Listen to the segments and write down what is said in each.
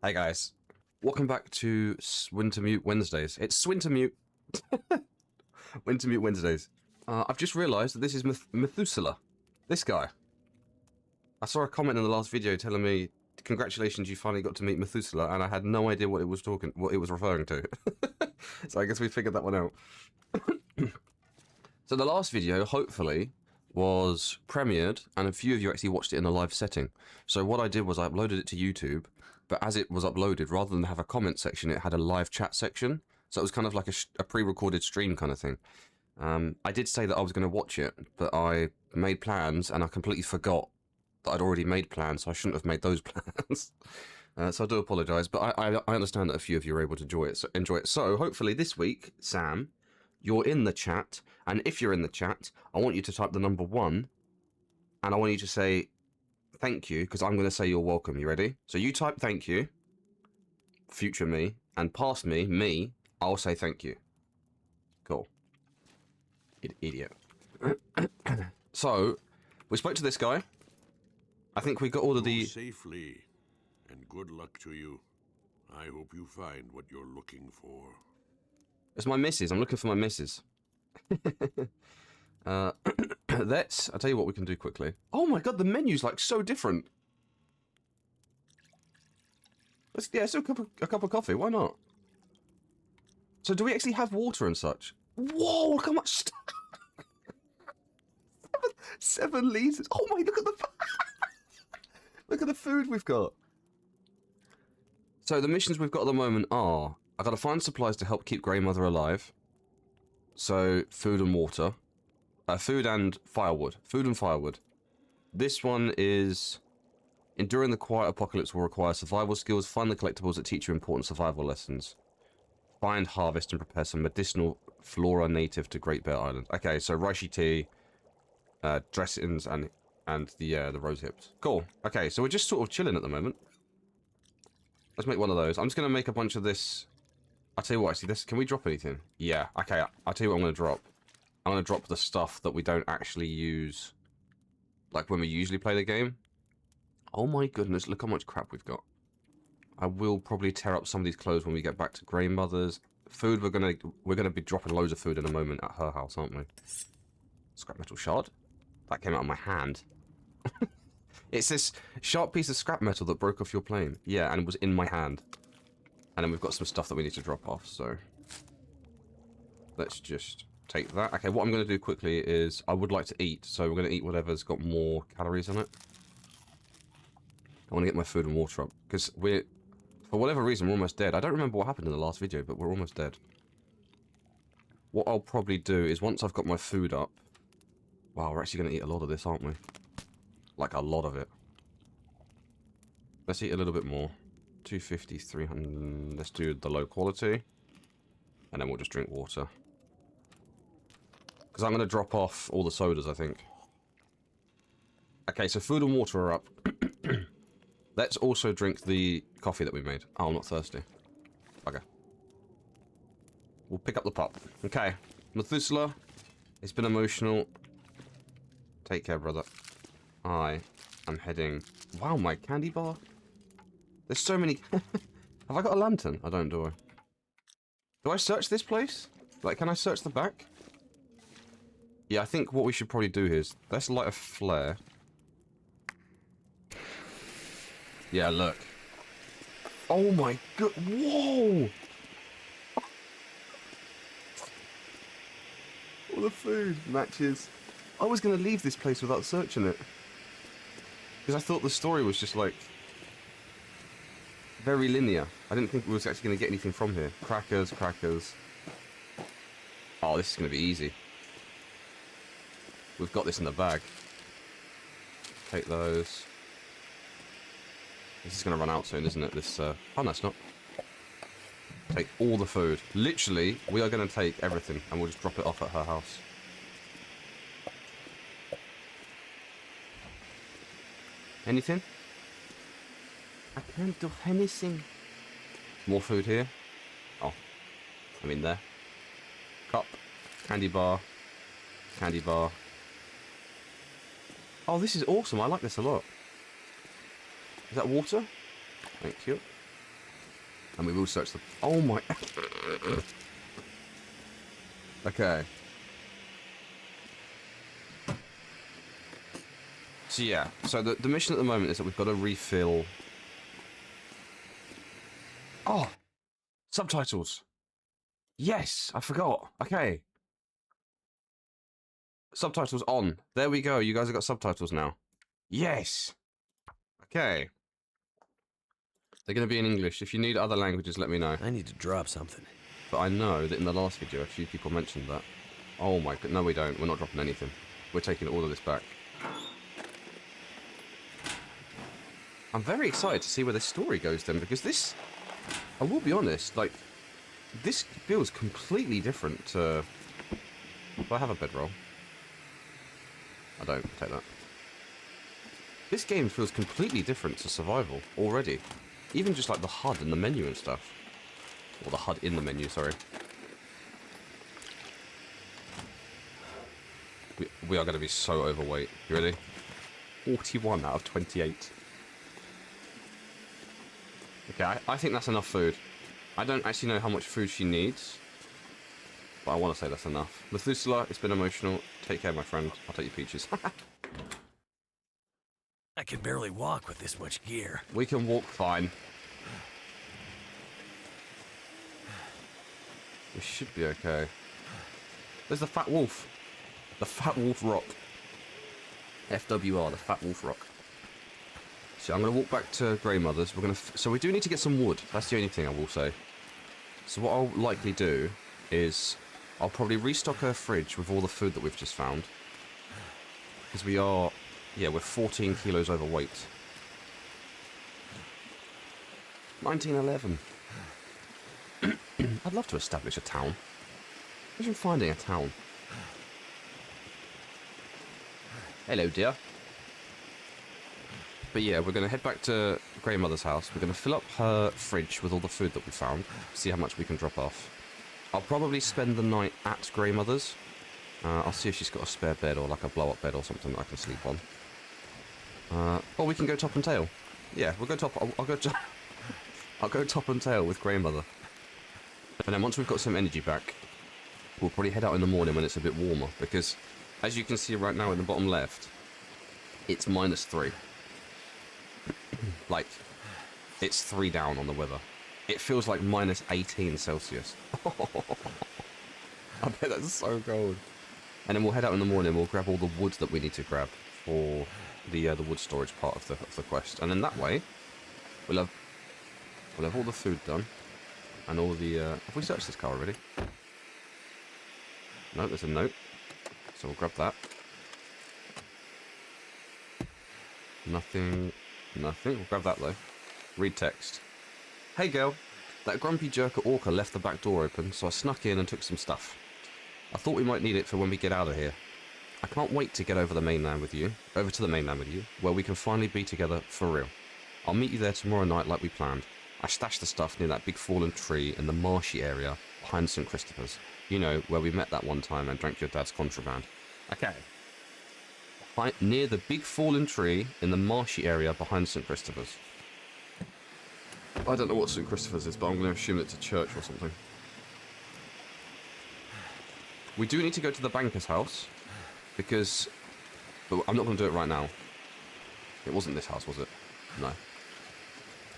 Hey guys, welcome back to Wintermute Wednesdays. It's Wintermute. Wintermute Wednesdays. I've just realised that this is Methuselah. This guy. I saw a comment in the last video telling me, congratulations, you finally got to meet Methuselah, and I had no idea what it was referring to. So I guess we figured that one out. So the last video, hopefully, was premiered, and a few of you actually watched it in a live setting. So what I did was I uploaded it to YouTube, but as it was uploaded, rather than have a comment section, it had a live chat section. So it was kind of like a pre-recorded stream kind of thing. I did say that I was going to watch it, but I made plans, and I completely forgot that I'd already made plans, so I shouldn't have made those plans. So I do apologise, but I understand that a few of you are able to enjoy it. So hopefully this week, Sam, you're in the chat, and if you're in the chat, I want you to type the number 1, and I want you to say thank you, because I'm going to say you're welcome. You ready? So you type thank you, future me, and past me, I'll say thank you. Cool. Idiot. So, we spoke to this guy. I think we got all of the... safely, and good luck to you. I hope you find what you're looking for. It's my missus. I'm looking for my missus. I'll tell you what we can do quickly. Oh my god, the menu's like so different. Let's do a cup of coffee. Why not? So do we actually have water and such? Whoa, look how much stuff. 7 litres. Oh my, look at the... Look at the food we've got. So the missions we've got at the moment are... I've got to find supplies to help keep Grey Mother alive. So, food and water. Food and firewood. Food and firewood. This one is... Enduring the quiet apocalypse will require survival skills. Find the collectibles that teach you important survival lessons. Find, harvest, and prepare some medicinal flora native to Great Bear Island. Okay, so reishi tea, dressings, and the rose hips. Cool. Okay, so we're just sort of chilling at the moment. Let's make one of those. I'm just going to make a bunch of this... I'll tell you what, actually, can we drop anything? Yeah, okay, I'll tell you what I'm going to drop. I'm going to drop the stuff that we don't actually use, like when we usually play the game. Oh my goodness, look how much crap we've got. I will probably tear up some of these clothes when we get back to Grey Mother's. Food, we're gonna be dropping loads of food in a moment at her house, aren't we? Scrap metal shard? That came out of my hand. It's this sharp piece of scrap metal that broke off your plane. Yeah, and it was in my hand. And then we've got some stuff that we need to drop off, so... Let's just take that. Okay, what I'm going to do quickly is... I would like to eat, so we're going to eat whatever's got more calories in it. I want to get my food and water up, because we're... For whatever reason, we're almost dead. I don't remember what happened in the last video, but we're almost dead. What I'll probably do is, once I've got my food up... Wow, we're actually going to eat a lot of this, aren't we? Like, a lot of it. Let's eat a little bit more. 250, 300... Let's do the low quality. And then we'll just drink water. Because I'm going to drop off all the sodas, I think. Okay, so food and water are up. Let's also drink the coffee that we made. Oh, I'm not thirsty. Okay. We'll pick up the pop. Okay. Methuselah, it's been emotional. Take care, brother. I am heading... Wow, my candy bar. There's so many... Have I got a lantern? I don't, do I? Do I search this place? Like, can I search the back? Yeah, I think what we should probably do is... Let's light a flare. Yeah, look. Oh my god. Whoa! All the food. Matches. I was going to leave this place without searching it. Because I thought the story was just like... Very linear. I didn't think we was actually going to get anything from here. Crackers, crackers. Oh, this is going to be easy. We've got this in the bag. Take those. This is going to run out soon, isn't it? This, oh, no, it's not. Take all the food. Literally, we are going to take everything, and we'll just drop it off at her house. Anything? I can't do anything. More food here. Oh. I'm in there. Cup. Candy bar. Candy bar. Oh, this is awesome. I like this a lot. Is that water? Thank you. And we will search the... Oh my... Okay. So yeah, so the mission at the moment is that we've got to refill... Oh! Subtitles! Yes! I forgot. Okay. Subtitles on. There we go. You guys have got subtitles now. Yes! Okay. They're going to be in English. If you need other languages, let me know. I need to drop something. But I know that in the last video, a few people mentioned that. Oh my god. No, we don't. We're not dropping anything. We're taking all of this back. I'm very excited to see where this story goes then, because this... I will be honest, like... This feels completely different to... Do I have a bedroll? I don't. Take that. This game feels completely different to Survival already. Even just like the HUD and the menu and stuff. Or the HUD in the menu, sorry. We are going to be so overweight. You ready? 41 out of 28. Okay, I think that's enough food. I don't actually know how much food she needs. But I want to say that's enough. Methuselah, it's been emotional. Take care, my friend. I'll take your peaches. I can barely walk with this much gear. We can walk fine. We should be okay. There's the Fat Wolf. The Fat Wolf Rock. FWR, the Fat Wolf Rock. So I'm going to walk back to Greymother's. We're going to... So we do need to get some wood. That's the only thing I will say. So what I'll likely do is... I'll probably restock her fridge with all the food that we've just found. Because we are... Yeah, we're 14 kilos overweight. 1911. I'd love to establish a town. Imagine finding a town. Hello, dear. But yeah, we're going to head back to Greymother's house. We're going to fill up her fridge with all the food that we found. See how much we can drop off. I'll probably spend the night at Greymother's. I'll see if she's got a spare bed or like a blow-up bed or something that I can sleep on. Or we can go top and tail. Yeah, we'll go top. I'll go. I'll go top and tail with Greymother. And then once we've got some energy back, we'll probably head out in the morning when it's a bit warmer. Because, as you can see right now in the bottom left, it's -3. Like, it's 3 down on the weather. It feels like -18 Celsius. I bet that's so cold. And then we'll head out in the morning. We'll grab all the wood that we need to grab for the wood storage part of the quest. And then that way, we'll have all the food done, and all the. Have we searched this car already? No, there's a note. So we'll grab that. Nothing. Nothing. We'll grab that though. Read text. Hey girl, that grumpy jerk at Orca left the back door open, so I snuck in and took some stuff. I thought we might need it for when we get out of here. I can't wait to get over to the mainland with you, where we can finally be together for real. I'll meet you there tomorrow night like we planned. I stashed the stuff near that big fallen tree in the marshy area behind St. Christopher's. You know, where we met that one time and drank your dad's contraband. Okay. Near the big fallen tree in the marshy area behind St. Christopher's. I don't know what St. Christopher's is, but I'm going to assume it's a church or something. We do need to go to the banker's house, because... But I'm not going to do it right now. It wasn't this house, was it? No.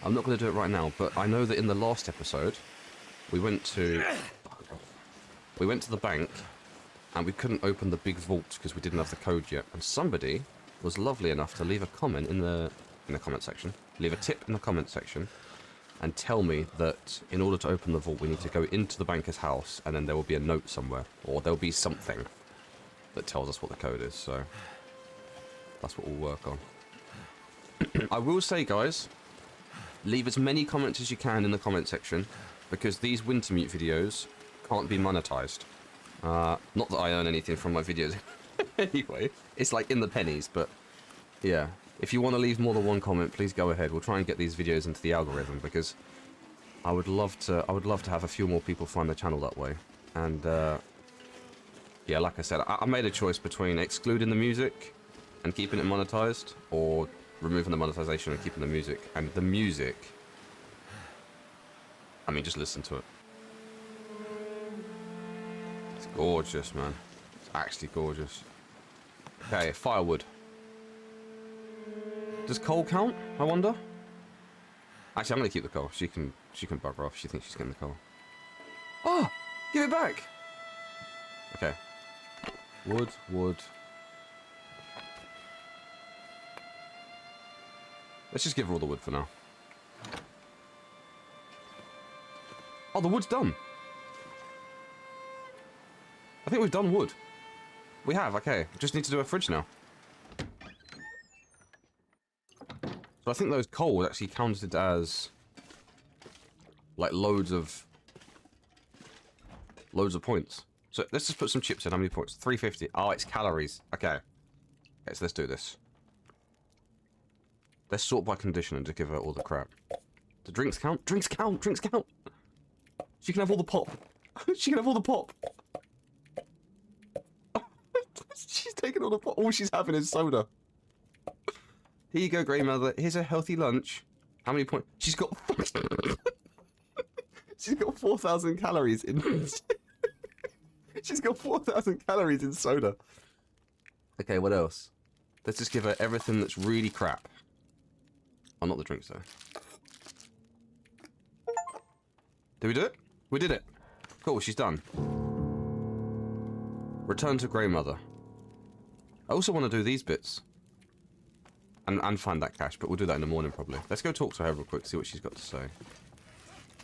I'm not going to do it right now, but I know that in the last episode, we went to the bank, and we couldn't open the big vault because we didn't have the code yet. And somebody was lovely enough to leave a comment in the comment section, leave a tip in the comment section, and tell me that in order to open the vault, we need to go into the banker's house, and then there will be a note somewhere, or there'll be something that tells us what the code is. So that's what we'll work on. I will say, guys, leave as many comments as you can in the comment section, because these Wintermute videos can't be monetized. Not that I earn anything from my videos anyway. It's like in the pennies, but yeah. If you want to leave more than one comment, please go ahead. We'll try and get these videos into the algorithm, because I would love to have a few more people find the channel that way. And yeah, like I said, I made a choice between excluding the music and keeping it monetized, or removing the monetization and keeping the music. And the music, I mean, just listen to it. It's gorgeous, man. It's actually gorgeous. Okay, firewood. Does coal count? I wonder. Actually, I'm gonna keep the coal. She can bugger off. She thinks she's getting the coal. Oh, give it back. Okay. Wood. Let's just give her all the wood for now. Oh, the wood's done. I think we've done wood. We have, okay. Just need to do a fridge now. So I think those coal actually counted as like loads of points. So let's just put some chips in. How many points? 350. Oh, it's calories. Okay. Okay, so let's do this. Let's sort by condition and just give her all the crap. Do drinks count? Drinks count! Drinks count! She can have all the pop. She can have all the pop. She's taking all the pop. All she's having is soda. Here you go, Grey Mother. Here's a healthy lunch. How many points? She's got... She's got 4,000 calories in... She's got 4,000 calories in soda. Okay, what else? Let's just give her everything that's really crap. Oh, not the drinks, though. Did we do it? We did it. Cool, she's done. Return to Grey Mother. I also want to do these bits. And find that cache, but we'll do that in the morning, probably. Let's go talk to her real quick, see what she's got to say.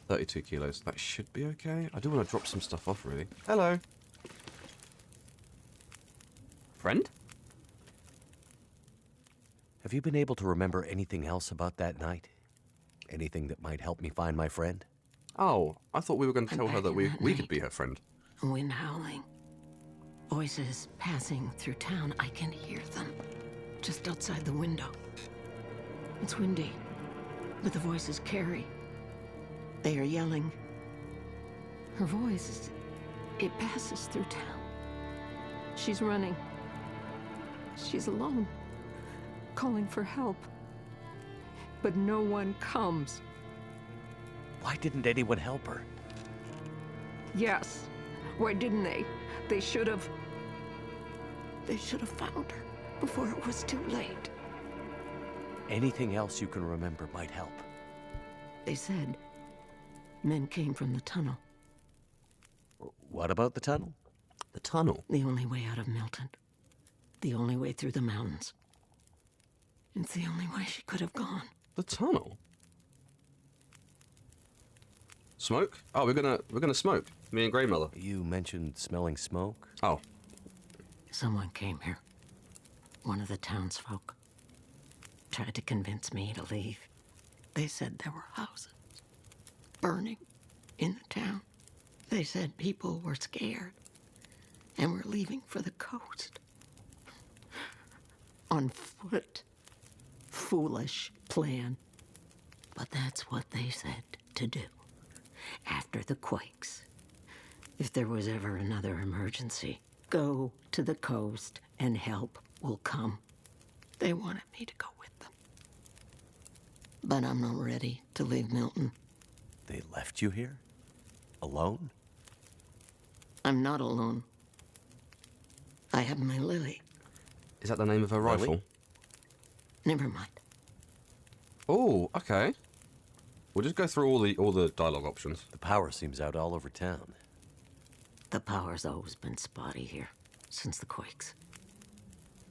32 kilos. That should be okay. I do want to drop some stuff off, really. Hello. Friend? Have you been able to remember anything else about that night? Anything that might help me find my friend? Oh, I thought we were going to tell her that we could be her friend. Wind howling. Voices passing through town. I can hear them. Just outside the window. It's windy, but the voices carry. They are yelling. Her voice, it passes through town. She's running. She's alone, calling for help. But no one comes. Why didn't anyone help her? Yes. Why didn't they? They should have found her before it was too late. Anything else you can remember might help. They said men came from the tunnel. What about the tunnel? The tunnel? The only way out of Milton. The only way through the mountains. It's the only way she could have gone. The tunnel? Smoke? Oh, we're gonna smoke. Me and Grey Mother. You mentioned smelling smoke? Oh. Someone came here. One of the townsfolk. Tried to convince me to leave. They said there were houses burning in the town. They said people were scared and were leaving for the coast. On foot. Foolish plan. But that's what they said to do. After the quakes. If there was ever another emergency, go to the coast and help will come. They wanted me to go with them. But I'm not ready to leave Milton. They left you here? Alone? I'm not alone. I have my Lily. Is that the name of her Lily? rifle? Never mind. Oh, okay. We'll just go through all the dialogue options. The power seems out all over town. The power's always been spotty here, since the quakes.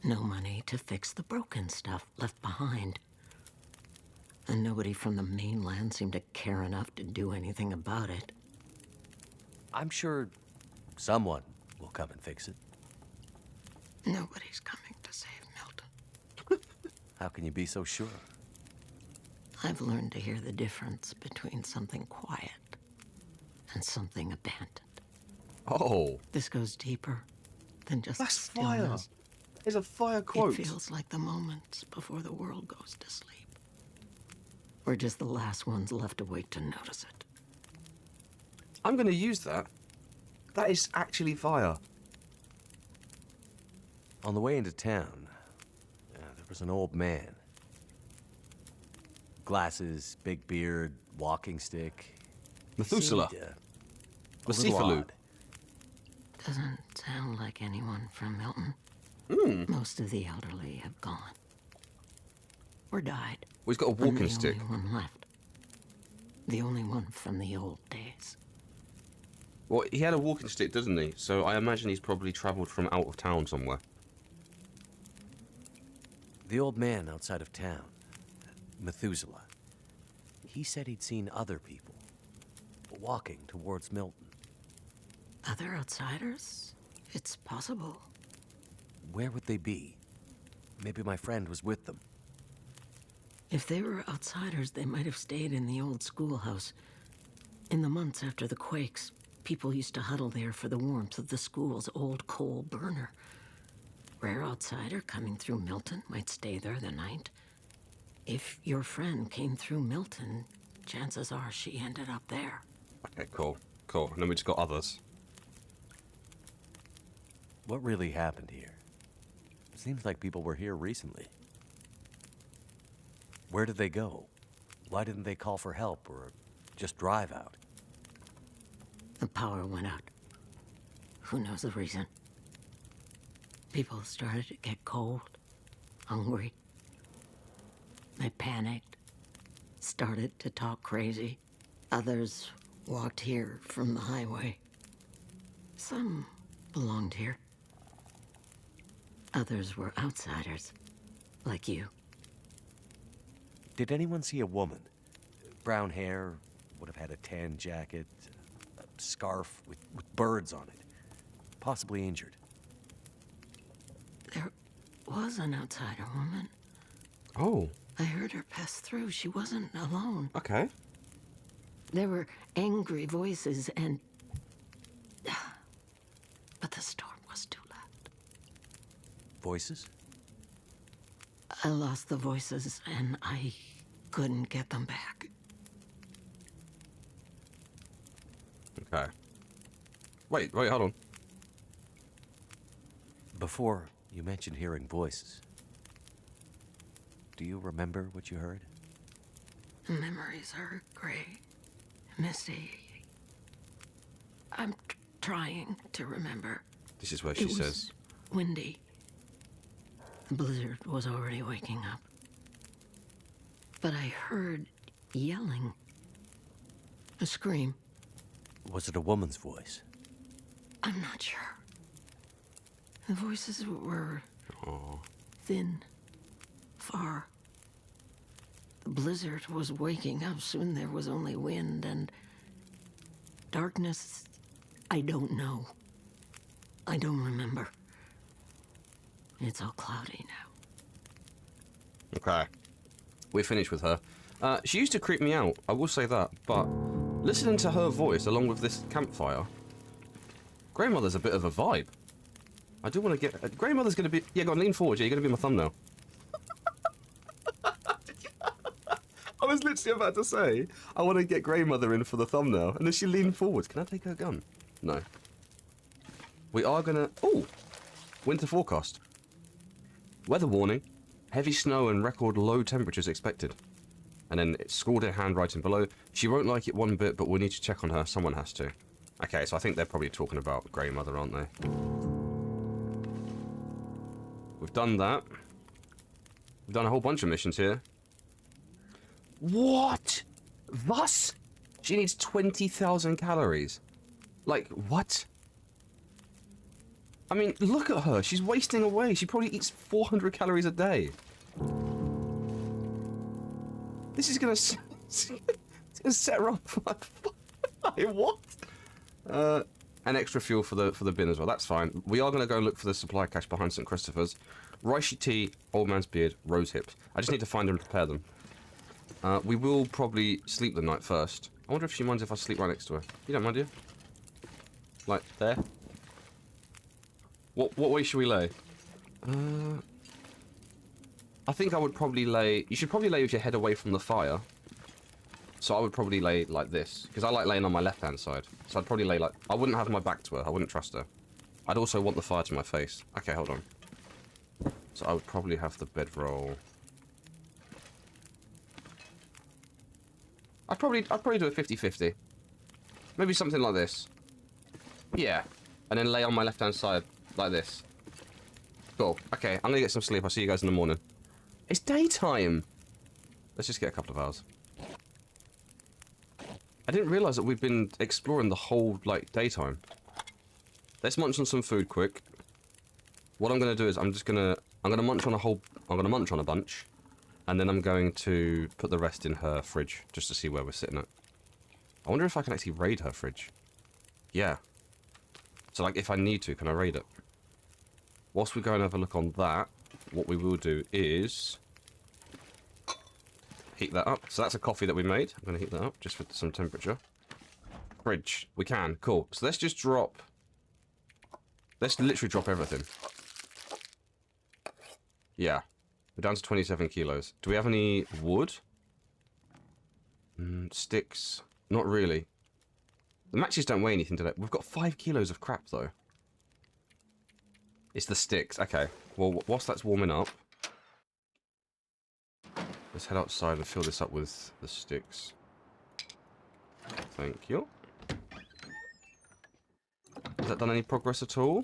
No money to fix the broken stuff left behind. And nobody from the mainland seemed to care enough to do anything about it. I'm sure someone will come and fix it. Nobody's coming to save Milton. How can you be so sure? I've learned to hear the difference between something quiet and something abandoned. Oh. This goes deeper than just That's stillness. fire. It's a fire quote. It feels like the moments before the world goes to sleep. We're just the last ones left awake to notice it. I'm going to use that. That is actually fire. On the way into town, there was an old man. Glasses, big beard, walking stick. Methuselah. Seemed, a little Methuselah. odd. Doesn't sound like anyone from Milton. Most of the elderly have gone. Or died. Well, he's got a I'm walking stick. The only one left. The only one from the old days. Well, he had a walking stick, doesn't he? So I imagine he's probably travelled from out of town somewhere. The old man outside of town, Methuselah, he said he'd seen other people walking towards Milton. Other outsiders? It's possible. Where would they be? Maybe my friend was with them. If they were outsiders, they might have stayed in the old schoolhouse. In the months after the quakes, people used to huddle there for the warmth of the school's old coal burner. Rare outsider coming through Milton might stay there the night. If your friend came through Milton, chances are she ended up there. Okay, cool. Cool. And then we just got others. What really happened here? Seems like people were here recently. Where did they go? Why didn't they call for help or just drive out? The power went out. Who knows the reason? People started to get cold, hungry. They panicked, started to talk crazy. Others walked here from the highway. Some belonged here. Others were outsiders, like you. Did anyone see a woman? Brown hair, would have had a tan jacket, a scarf with birds on it. Possibly injured. There was an outsider woman. Oh, I heard her pass through. She wasn't alone. okay. There were angry voices and... But the storm was too loud. Voices? I lost the voices and I couldn't get them back. Okay. Wait, hold on. Before, you mentioned hearing voices. Do you remember what you heard? Memories are gray, misty. I'm trying to remember. This is where she It was says, windy. The blizzard was already waking up. But I heard yelling. A scream. Was it a woman's voice? I'm not sure. The voices were oh, thin, far. The blizzard was waking up. Soon there was only wind and darkness. I don't know. I don't remember. It's all cloudy now. okay. We're finished with her. She used to creep me out, I will say that, but listening to her voice along with this campfire, Grandmother's a bit of a vibe. I do want to get... Grandmother's going to be... Yeah, go on, lean forward. Yeah, you're going to be my thumbnail. I was literally about to say, I want to get Grandmother in for the thumbnail, and then she leaned forward. Can I take her gun? No. We are going to... Oh! Winter forecast. Weather warning. Heavy snow and record low temperatures expected. And then it's scrawled in handwriting below. She won't like it one bit, but we'll need to check on her. Someone has to. Okay, so I think they're probably talking about Grandmother, aren't they? We've done that. We've done a whole bunch of missions here. What? Thus? She needs 20,000 calories. Like, what? I mean, look at her. She's wasting away. She probably eats 400 calories a day. This is gonna... It's gonna set her up. Like, what? And extra fuel for the bin as well. That's fine. We are going to go look for the supply cache behind St. Christopher's. Reishi tea, old man's beard, rose hips. I just need to find and prepare them. We will probably sleep the night first. I wonder if she minds if I sleep right next to her. You don't mind, do you? Like, there? What way should we lay? I think I would probably lay... You should probably lay with your head away from the fire. So I would probably lay like this, because I like laying on my left-hand side. So I'd probably lay like... I wouldn't have my back to her. I wouldn't trust her. I'd also want the fire to my face. Okay, hold on. So I would probably have the bedroll... I'd probably do a 50-50. Maybe something like this. Yeah. And then lay on my left-hand side like this. Cool. Okay, I'm gonna get some sleep. I'll see you guys in the morning. It's daytime! Let's just get a couple of hours. I didn't realise that we've been exploring the whole, like, daytime. Let's munch on some food quick. What I'm gonna do is I'm gonna munch on a bunch. And then I'm going to put the rest in her fridge, just to see where we're sitting at. I wonder if I can actually raid her fridge. Yeah. So, like, if I need to, can I raid it? Whilst we go and have a look on that, what we will do is heat that up. So that's a coffee that we made. I'm going to heat that up just for some temperature. Fridge. We can. Cool. So let's just drop... Let's literally drop everything. Yeah. We're down to 27 kilos. Do we have any wood? Sticks. Not really. The matches don't weigh anything today. We've got 5 kilos of crap, though. It's the sticks. Okay. Well, whilst that's warming up, let's head outside and fill this up with the sticks. Thank you. Has that done any progress at all?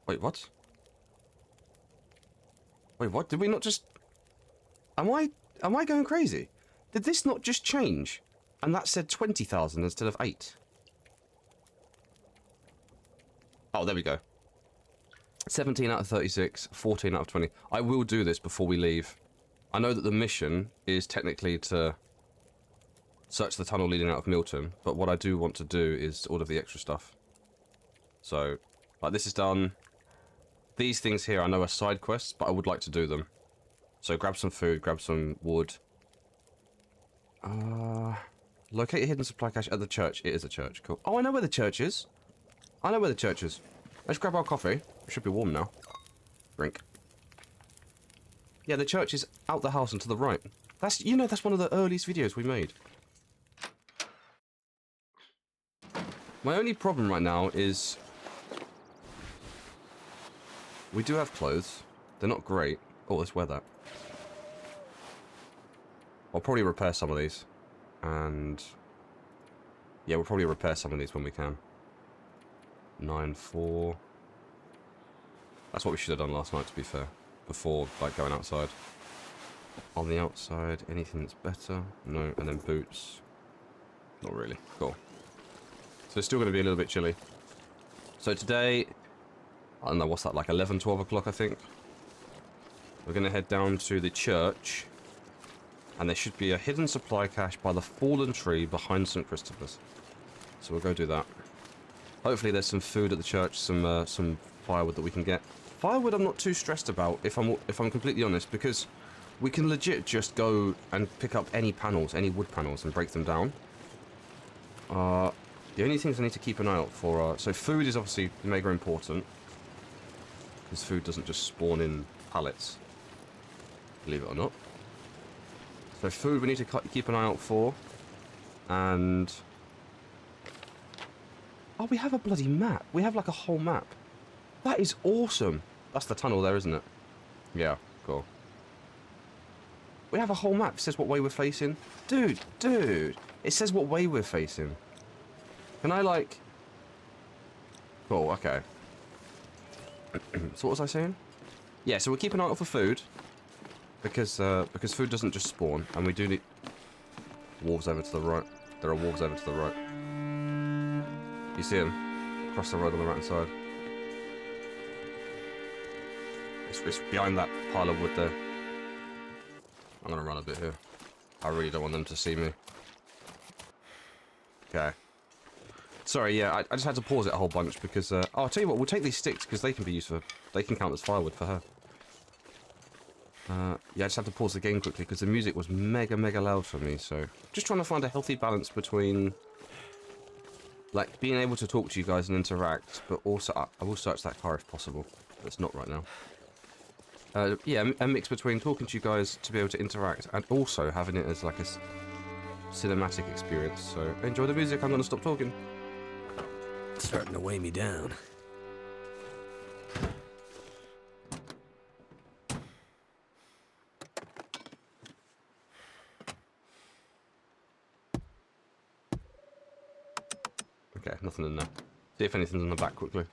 Wait, what? Wait, what? Did we not just... Am I going crazy? Did this not just change? And that said 20,000 instead of 8. Oh, there we go. 17 out of 36, 14 out of 20. I will do this before we leave. I know that the mission is technically to search the tunnel leading out of Milton, but what I do want to do is all of the extra stuff. So, like, this is done. These things here I know are side quests, but I would like to do them. So grab some food, grab some wood. Locate a hidden supply cache at the church. It is a church. Cool. Oh, I know where the church is. I know where the church is. Let's grab our coffee. It should be warm now. Drink. Yeah, the church is out the house and to the right. That's, you know, that's one of the earliest videos we made. My only problem right now is... we do have clothes. They're not great. Oh, let's wear that. I'll probably repair some of these. And... yeah, we'll probably repair some of these when we can. 9-4. That's what we should have done last night, to be fair. Before, like, going outside. On the outside, anything that's better? No. And then boots. Not really. Cool. So it's still going to be a little bit chilly. So today... I don't know, what's that, like 11, 12 o'clock, I think? We're going to head down to the church. And there should be a hidden supply cache by the fallen tree behind St. Christopher's. So we'll go do that. Hopefully there's some food at the church, some firewood that we can get. Firewood I'm not too stressed about, if I'm completely honest, because we can legit just go and pick up any panels, any wood panels, and break them down. The only things I need to keep an eye out for are... so food is obviously mega important. Because food doesn't just spawn in pallets. Believe it or not. So food we need to keep an eye out for. And... oh, we have a bloody map. We have like a whole map. That is awesome. That's the tunnel there, isn't it? Yeah, cool. We have a whole map. It says what way we're facing. Dude. It says what way we're facing. Can I, like... cool, okay. So what was I saying? Yeah, so we're keeping an eye out for food. Because food doesn't just spawn. And we do need... wolves over to the right. There are wolves over to the right. You see them? Across the road on the right-hand side. It's behind that pile of wood there. I'm gonna run a bit here. I really don't want them to see me. Okay. Sorry, yeah, I just had to pause it a whole bunch because... oh, I'll tell you what, we'll take these sticks because they can be used for... they can count as firewood for her. Yeah, I just had to pause the game quickly because the music was mega loud for me, so... just trying to find a healthy balance between... like, being able to talk to you guys and interact, but also... I will search that car if possible. But it's not right now. Yeah, a mix between talking to you guys to be able to interact and also having it as, like, a cinematic experience. So, enjoy the music, I'm going to stop talking. It's starting to weigh me down. Okay, nothing in there. See if anything's in the back quickly.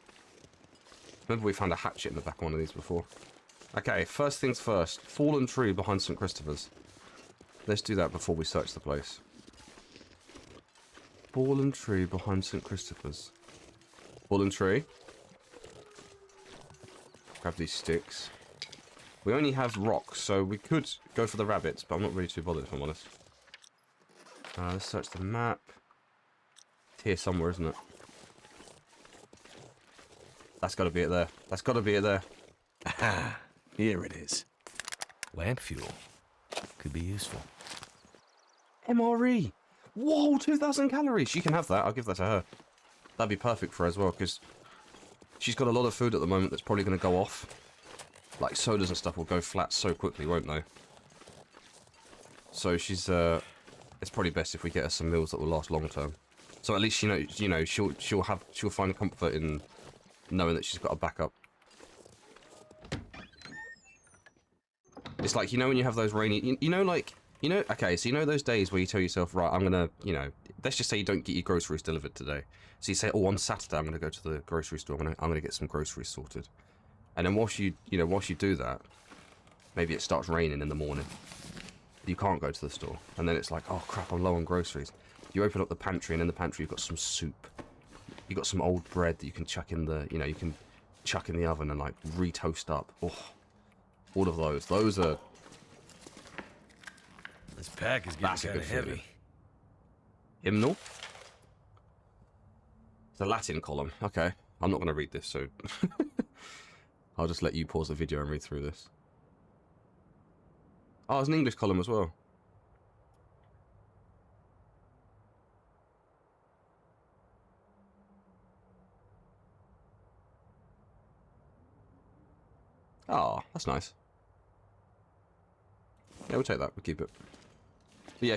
Remember we found a hatchet in the back of one of these before. Okay, first things first. Fallen tree behind St. Christopher's. Let's do that before we search the place. Fallen tree behind St. Christopher's. Fallen tree. Grab these sticks. We only have rocks, so we could go for the rabbits, but I'm not really too bothered if I'm honest. Let's search the map. It's here somewhere, isn't it? That's got to be it there. That's got to be it there. Aha! Here it is. Lamp fuel. Could be useful. MRE! Whoa, 2,000 calories! She can have that. I'll give that to her. That'd be perfect for her as well, because she's got a lot of food at the moment that's probably going to go off. Like, sodas and stuff will go flat so quickly, won't they? So she's, it's probably best if we get her some meals that will last long term. So at least she'll find comfort in knowing that she's got a backup. It's like, you know, when you have those rainy, okay, so you know those days where you tell yourself, right, I'm gonna, let's just say you don't get your groceries delivered today. So you say, oh, on Saturday I'm gonna go to the grocery store. I'm gonna get some groceries sorted. And then whilst you do that, maybe it starts raining in the morning. You can't go to the store, and then it's like, oh crap, I'm low on groceries. You open up the pantry, and in the pantry you've got some soup. You've got some old bread that you can chuck in the, you can chuck in the oven and like re-toast up. Oh, all of those. Those are. This pack is getting kind of heavy. Hymnal. It's a Latin column. Okay, I'm not going to read this, so I'll just let you pause the video and read through this. Oh, there's an English column as well. Oh, that's nice. Yeah, we'll take that. We'll keep it. But yeah,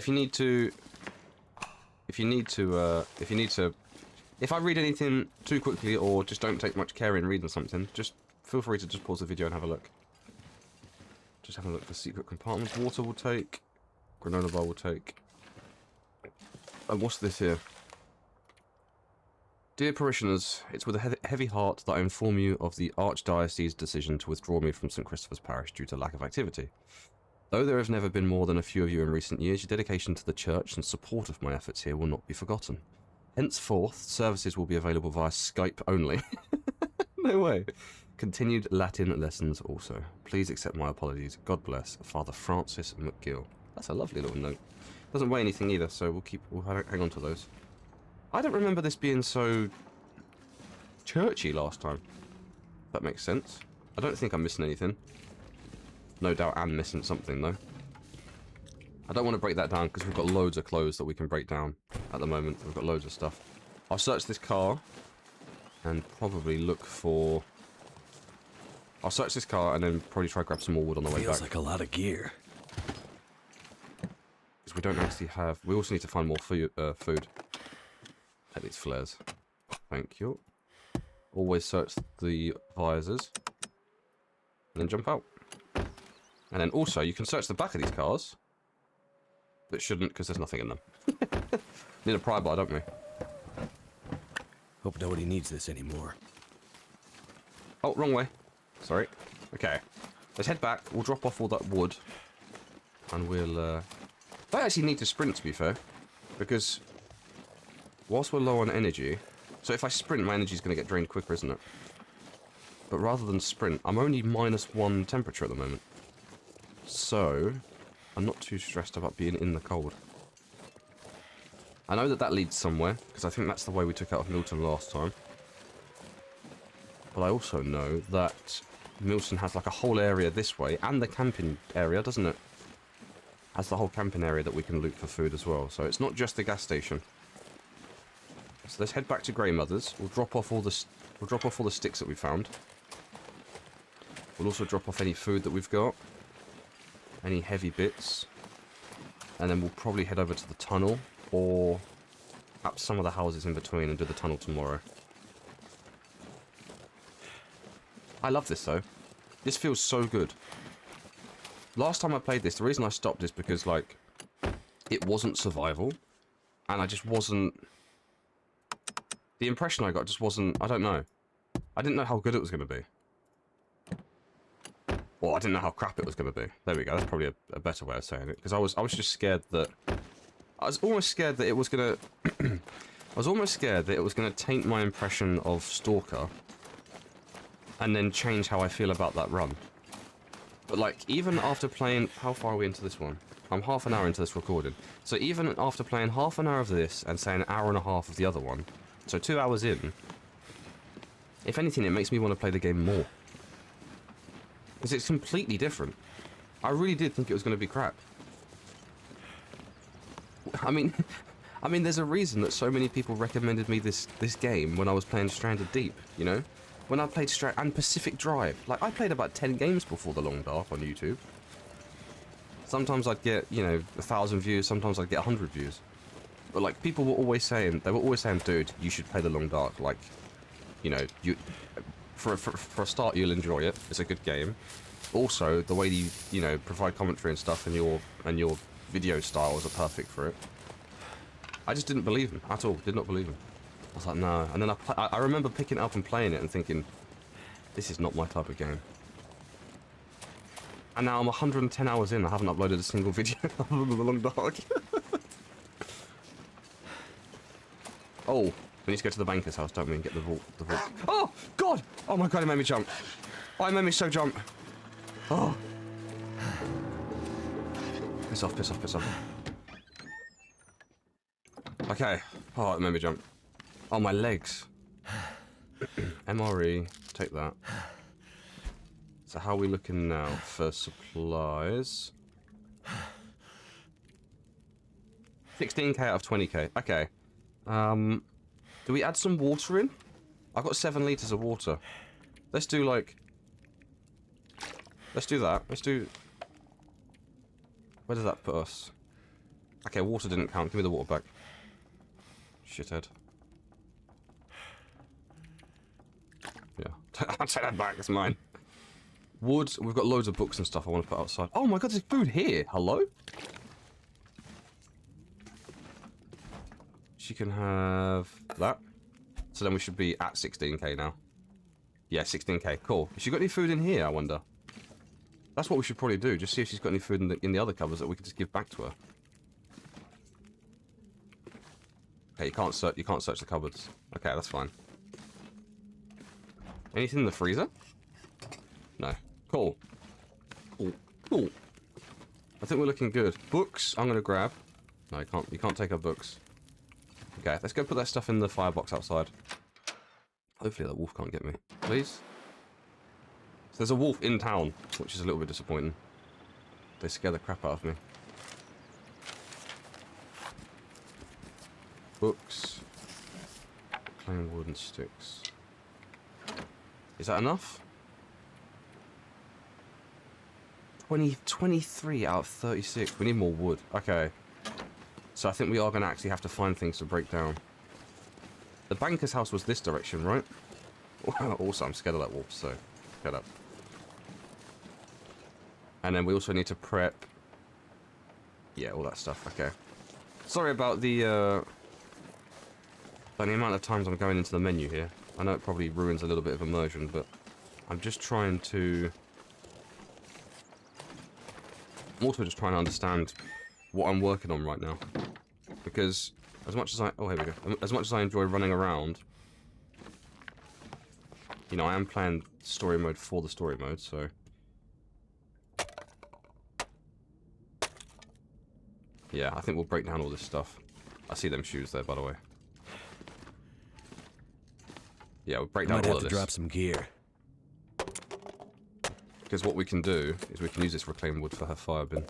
if I read anything too quickly or just don't take much care in reading something, just feel free to just pause the video and have a look. Just have a look for secret compartments. Water will take. Granola bar will take. And what's this here? Dear parishioners, it's with a heavy heart that I inform you of the Archdiocese's decision to withdraw me from St. Christopher's Parish due to lack of activity. Though there have never been more than a few of you in recent years, your dedication to the church and support of my efforts here will not be forgotten. Henceforth, services will be available via Skype only. No way. Continued Latin lessons also. Please accept my apologies. God bless, Father Francis McGill. That's a lovely little note. Doesn't weigh anything either, so we'll hang on to those. I don't remember this being so churchy last time. That makes sense. I don't think I'm missing anything. No doubt I'm missing something though. I don't want to break that down because we've got loads of clothes that we can break down at the moment. We've got loads of stuff. I'll search this car and probably look for... I'll search this car and then probably try to grab some more wood on the way back. Feels like a lot of gear. Because we don't actually have... We also need to find more food. Take these flares. Thank you. Always search the visors. And then jump out. And then also, you can search the back of these cars. But shouldn't, because there's nothing in them. Need a pry bar, don't we? Hope nobody needs this anymore. Oh, wrong way. Sorry. Okay. Let's head back. We'll drop off all that wood. And we'll, I actually need to sprint, to be fair. Because whilst we're low on energy... So if I sprint, my energy's going to get drained quicker, isn't it? But rather than sprint, I'm only -1 temperature at the moment. So, I'm not too stressed about being in the cold. I know that leads somewhere, because I think that's the way we took out of Milton last time. But I also know that Milton has like a whole area this way, and the camping area, doesn't it? Has the whole camping area that we can loot for food as well. So it's not just the gas station. So let's head back to Greymothers. We'll drop off all the sticks that we found. We'll also drop off any food that we've got. Any heavy bits. And then we'll probably head over to the tunnel, or perhaps some of the houses in between and do the tunnel tomorrow. I love this though. This feels so good. Last time I played this, the reason I stopped is because, like, it wasn't survival. And I just wasn't... the impression I got just wasn't... I don't know. I didn't know how good it was going to be. Well, I didn't know how crap it was going to be. There we go. That's probably a better way of saying it. Because I was just scared that... I was almost scared that it was going to... I was almost scared that it was going to taint my impression of Stalker and then change how I feel about that run. But, like, even after playing... How far are we into this one? I'm half an hour into this recording. So even after playing half an hour of this and say an hour and a half of the other one, so 2 hours in, if anything, it makes me want to play the game more. Because it's completely different. I really did think it was going to be crap. I mean, there's a reason that so many people recommended me this game when I was playing Stranded Deep, you know? When I played and Pacific Drive. Like, I played about 10 games before The Long Dark on YouTube. Sometimes I'd get, you know, 1,000 views, sometimes I'd get 100 views. But, like, people were always saying, dude, you should play The Long Dark. Like, you know, for a start, you'll enjoy it. It's a good game. Also, the way you know, provide commentary and stuff, and your video styles are perfect for it. I just didn't believe him at all. Did not believe him. I was like, no. And then I remember picking it up and playing it and thinking, this is not my type of game. And now I'm 110 hours in. I haven't uploaded a single video other than The Long Dark. Oh, we need to go to the banker's house, don't we, and get the vault. Oh, God! Oh, my God, it made me jump. Oh, it made me so jump. Oh. Piss off, piss off, piss off. Okay. Oh, it made me jump. Oh, my legs. MRE. Take that. So how are we looking now for supplies? 16k out of 20k. Okay. Do we add some water in? I've got 7 litres of water. Let's do like... Let's do that. Let's do... Where does that put us? Okay, water didn't count. Give me the water back. Shithead. Yeah. I'll take that back. It's mine. Wood. We've got loads of books and stuff I want to put outside. Oh my God, there's food here. Hello? She can have that. So then we should be at 16k now. Yeah, 16k. Cool. Has she got any food in here, I wonder? That's what we should probably do. Just see if she's got any food in the other cupboards that we can just give back to her. Okay, you can't search the cupboards. Okay, that's fine. Anything in the freezer? No. Cool. Cool. Cool. I think we're looking good. Books, I'm gonna grab. No, you can't take our books. Okay, let's go put that stuff in the firebox outside. Hopefully that wolf can't get me. Please? So there's a wolf in town, which is a little bit disappointing. They scare the crap out of me. Books. Plain wood and sticks. Is that enough? 23 out of 36. We need more wood. Okay. So I think we are going to actually have to find things to break down. The banker's house was this direction, right? Also, I'm scared of that wolf, so get up. And then we also need to prep... Yeah, all that stuff. Okay. Sorry about the amount of times I'm going into the menu here. I know it probably ruins a little bit of immersion, but I'm just trying to... I'm also just trying to understand what I'm working on right now. Because as much as I... Oh, here we go. As much as I enjoy running around, you know, I am playing story mode for the story mode, so... Yeah, I think we'll break down all this stuff. I see them shoes there, by the way. Yeah, we'll break down all of this. Might have to drop some gear. Because what we can do is we can use this reclaimed wood for her fire bin.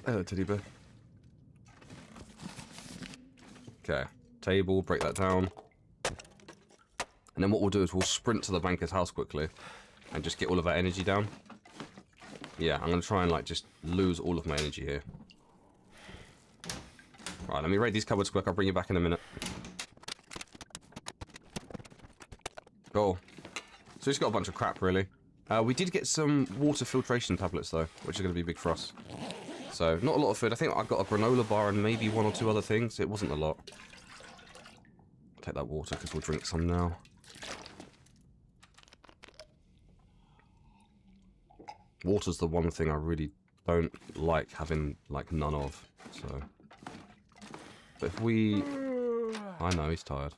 Hello, teddy bear. Okay, table, break that down. And then what we'll do is we'll sprint to the banker's house quickly and just get all of our energy down. Yeah, I'm going to try and like just lose all of my energy here. Right, let me raid these cupboards quick. I'll bring you back in a minute. Cool. So we've got a bunch of crap, really. We did get some water filtration tablets, though, which are going to be big for us. So, not a lot of food. I think I got a granola bar and maybe 1 or 2 other things. It wasn't a lot. Take that water because we'll drink some now. Water's the one thing I really don't like having, like, none of, so... But if we... I know, he's tired.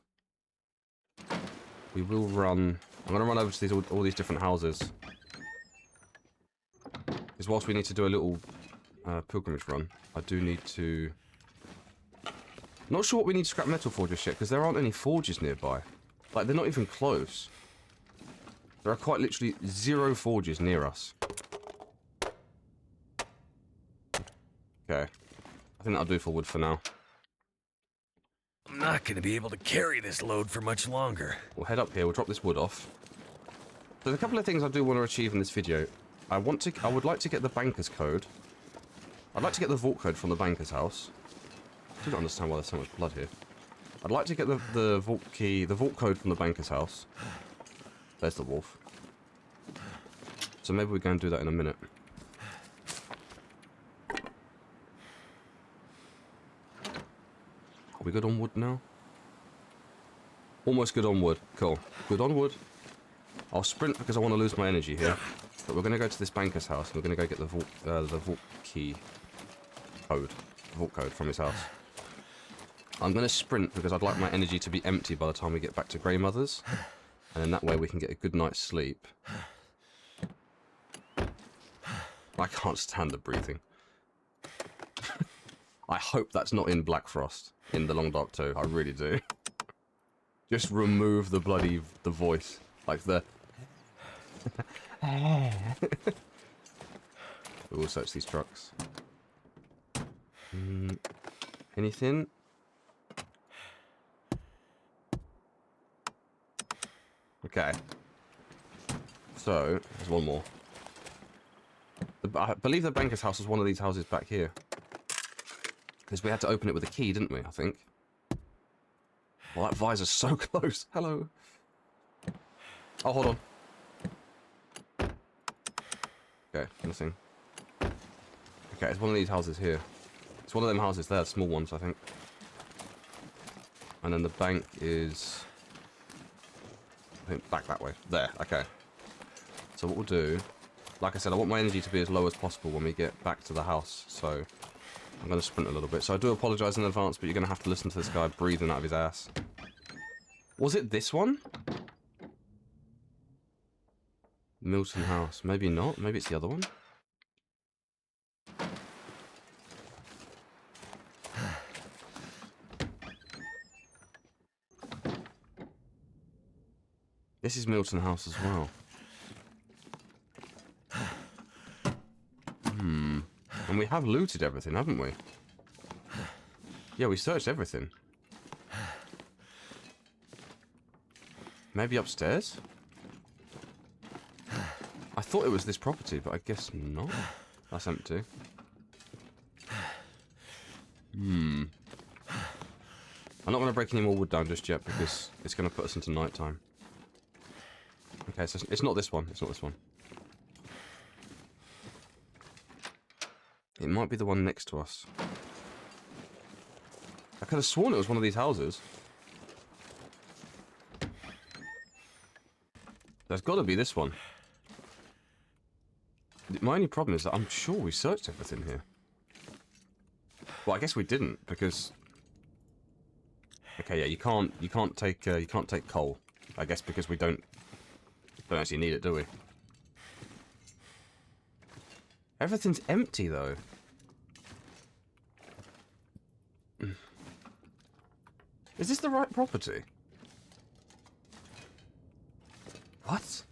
We will run... I'm going to run over to all these different houses. Because whilst we need to do a little pilgrimage run, I do need to... Not sure what we need scrap metal for just yet, because there aren't any forges nearby. Like, they're not even close. There are quite literally 0 forges near us. Okay. I think that'll do for wood for now. I'm not going to be able to carry this load for much longer. We'll head up here, we'll drop this wood off. There's a couple of things I do want to achieve in this video. I would like to get the banker's code. I'd like to get the vault code from the banker's house. I don't understand why there's so much blood here. I'd like to get the vault key, the vault code from the banker's house. There's the wolf. So maybe we go and do that in a minute. Are we good on wood now? Almost good on wood. Cool. Good on wood. I'll sprint because I want to lose my energy here. But we're going to go to this banker's house and we're going to go get the vault key code. The vault code from his house. I'm going to sprint because I'd like my energy to be empty by the time we get back to Greymother's. And then that way we can get a good night's sleep. I can't stand the breathing. I hope that's not in Black Frost in The Long Dark 2. I really do. Just remove the voice. Like the... We'll search these trucks. Anything? Okay. So, there's one more. I believe the banker's house was one of these houses back here. Because we had to open it with a key, didn't we, I think? Well, that visor's so close. Hello. Oh, hold on. Okay, nothing. Okay, it's one of these houses here. It's one of them houses there, small ones, I think. And then the bank is... I think back that way. There, okay. So what we'll do... Like I said, I want my energy to be as low as possible when we get back to the house, so... I'm going to sprint a little bit. So I do apologise in advance, but you're going to have to listen to this guy breathing out of his ass. Was it this one? Milton House. Maybe not. Maybe it's the other one. This is Milton House as well. And we have looted everything, haven't we? Yeah, we searched everything. Maybe upstairs? I thought it was this property, but I guess not. That's empty. I'm not going to break any more wood down just yet because it's going to put us into nighttime. Okay, so it's not this one. It's not this one. It might be the one next to us. I could have sworn it was one of these houses. There's got to be this one. My only problem is that I'm sure we searched everything here. Well, I guess we didn't because. Okay, yeah, you can't take coal. I guess because we don't actually need it, do we? Everything's empty, though. Is this the right property? What?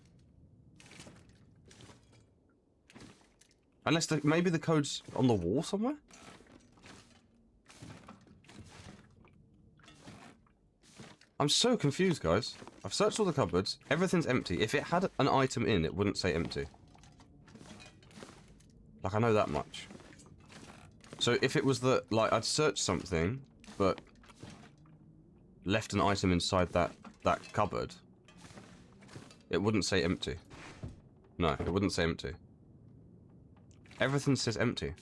Unless maybe the code's on the wall somewhere? I'm so confused, guys. I've searched all the cupboards. Everything's empty. If it had an item in, it wouldn't say empty. Like, I know that much. So if it was like, I'd searched something, but left an item inside that cupboard, it wouldn't say empty. No, it wouldn't say empty. Everything says empty.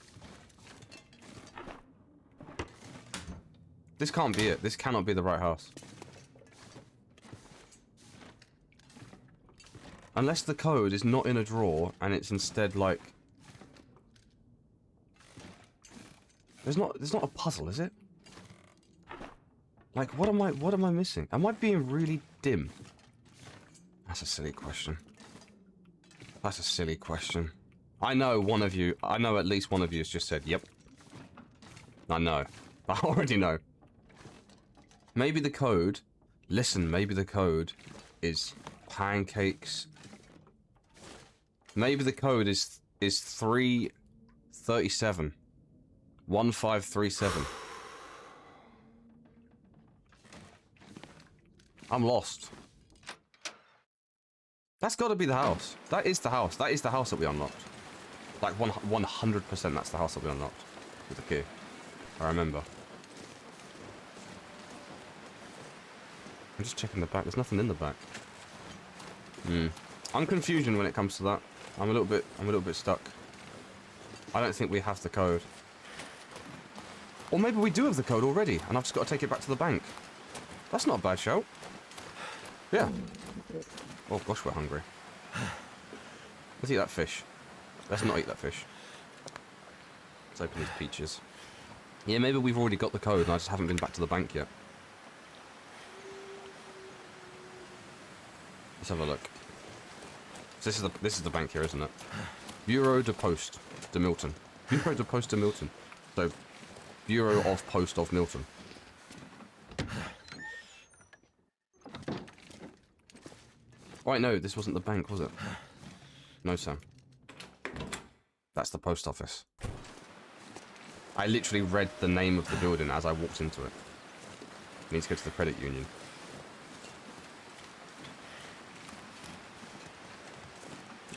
This can't be it. This cannot be the right house. Unless the code is not in a drawer and it's instead like... There's not a puzzle, is it? Like, what am I missing? Am I being really dim? That's a silly question. That's a silly question. I know at least one of you has just said, yep. I know. I already know. Maybe the code... Listen, maybe the code is pancakes. Maybe the code is 337. 1537. I'm lost. That's got to be the house. That is the house. That is the house that we unlocked. Like 100% that's the house that we unlocked. With the key. I remember. I'm just checking the back. There's nothing in the back. I'm confusion when it comes to that. I'm a little bit stuck. I don't think we have the code. Or maybe we do have the code already, and I've just got to take it back to the bank. That's not a bad shout. Yeah. Oh gosh, we're hungry. Let's eat that fish. Let's not eat that fish. Let's open these peaches. Yeah, maybe we've already got the code and I just haven't been back to the bank yet. Let's have a look. So this is the bank here, isn't it? Bureau de Poste de Milton. Bureau de Poste de Milton. So, Bureau of Post of Milton. Oh, wait, no, this wasn't the bank, was it? No, Sam. That's the post office. I literally read the name of the building as I walked into it. I need to go to the credit union.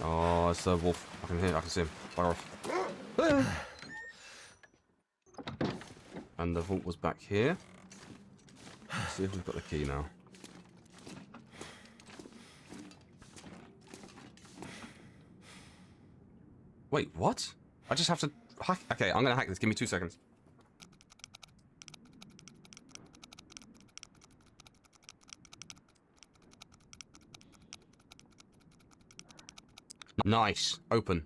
Oh, it's the wolf. I can see him. Fire off. And the vault was back here. Let's see if we've got the key now. Wait, what? I just have to hack. Okay, I'm gonna hack this. Give me 2 seconds. Nice. Open.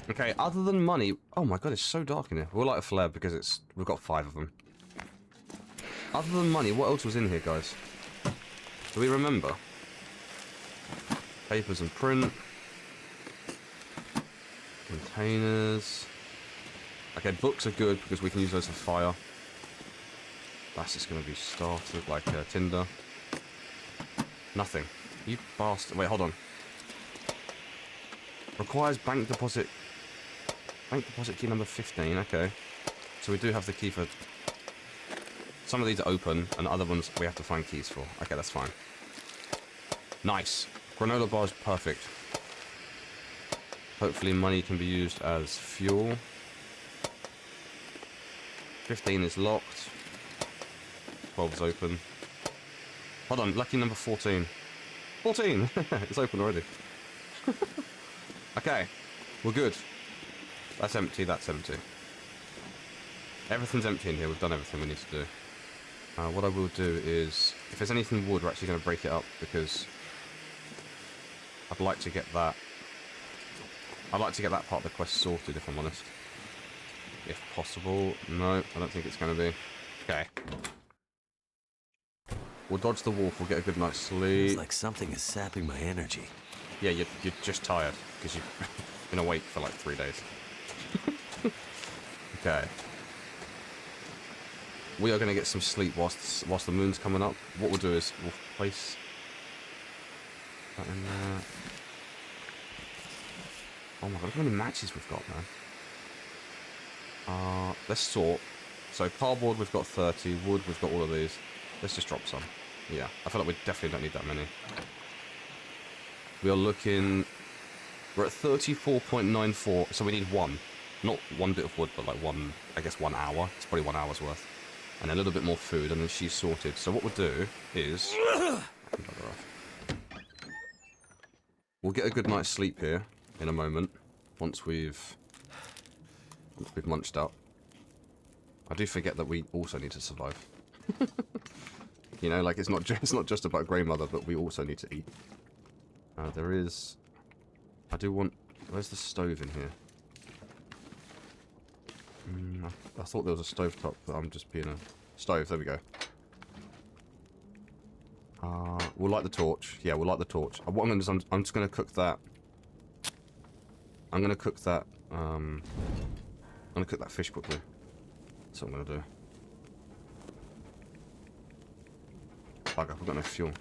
Okay, other than money... Oh my god, it's so dark in here. We'll light a flare because we've got 5 of them. Other than money, what else was in here, guys? Do we remember? Papers and print. Containers. Okay, books are good because we can use those for fire. That's just going to be started like Tinder. Nothing. You bastard. Wait, hold on. Requires bank deposit. Bank deposit key number 15. Okay. So we do have the key for... Some of these are open and other ones we have to find keys for. Okay, that's fine. Nice. Granola bar is perfect. Hopefully money can be used as fuel. 15 is locked. 12 is open. Hold on, lucky number 14. 14! It's open already. Okay, we're good. That's empty, that's empty. Everything's empty in here, we've done everything we need to do. What I will do is, if there's anything wood, we're actually going to break it up because I'd like to get that. I'd like to get that part of the quest sorted, if I'm honest. If possible. No, I don't think it's going to be. Okay. We'll dodge the wolf, we'll get a good night's sleep. Feels like something is sapping my energy. Yeah, you're just tired, because you've been awake for like 3 days. Okay. We are going to get some sleep whilst the moon's coming up. What we'll do is, we'll place that in there. Oh my god, look how many matches we've got, man. Let's sort. So cardboard, we've got 30. Wood, we've got all of these. Let's just drop some. Yeah, I feel like we definitely don't need that many. We are looking... We're at 34.94, so we need 1. Not 1 bit of wood, but like 1, I guess 1 hour. It's probably 1 hour's worth. And a little bit more food, and then she's sorted. So what we'll do is... We'll get a good night's sleep here in a moment, once we've munched up. I do forget that we also need to survive. You know, like it's not just about Grey Mother, but we also need to eat. There is... I do want... Where's the stove in here? I thought there was a stovetop, but I'm just being a... Stove, there we go. We'll light the torch. Yeah, we'll light the torch. What I'm going to do is I'm just going to cook that. I'm going to cook that... I'm going to cook that fish quickly. That's what I'm going to do. Bugger, we've got no fuel.